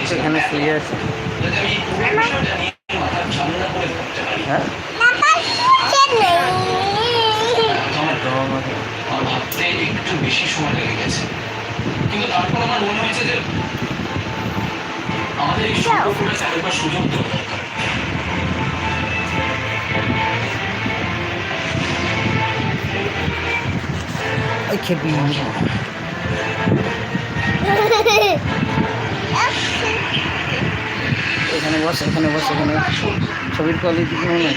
সেখানে শুয়ে আছে। হ্যাঁ একটু বেশি সময় লেগে গেছে, কিন্তু তারপর আমার মনে হয়েছে যে আমাদের এই সম্পর্কটা চালাবার সুযোগ দেওয়া দরকার। খেপি এখানে বস, এখানে বস, এখানে ছবির কোয়ালিটি কেমন হয়?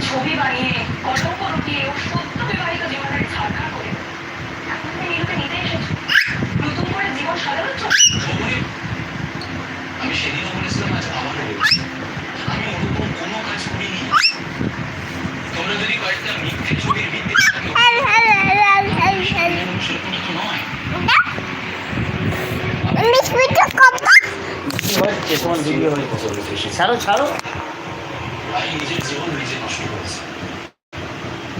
ছবি বানিয়ে কলঙ্ক লুকিয়ে ও সত্য বিবাহিত জীবনটাকে ছাড়খাড় করে এখন তুমি নীলুকে নিতে এসেছো, নতুন করে জীবন সাজাচ্ছ। আমি সেদিনও বলেছিলাম, আজ আবারও বলছি, আমি ওরকম কোনো কাজ করিনি। তোমরা যদি কয়েকটা মিথ্যে ছবির ভিত্তিতে ছাড়ো ছাড়ো, আমি নিজের জীবন নিজে নষ্ট করেছি।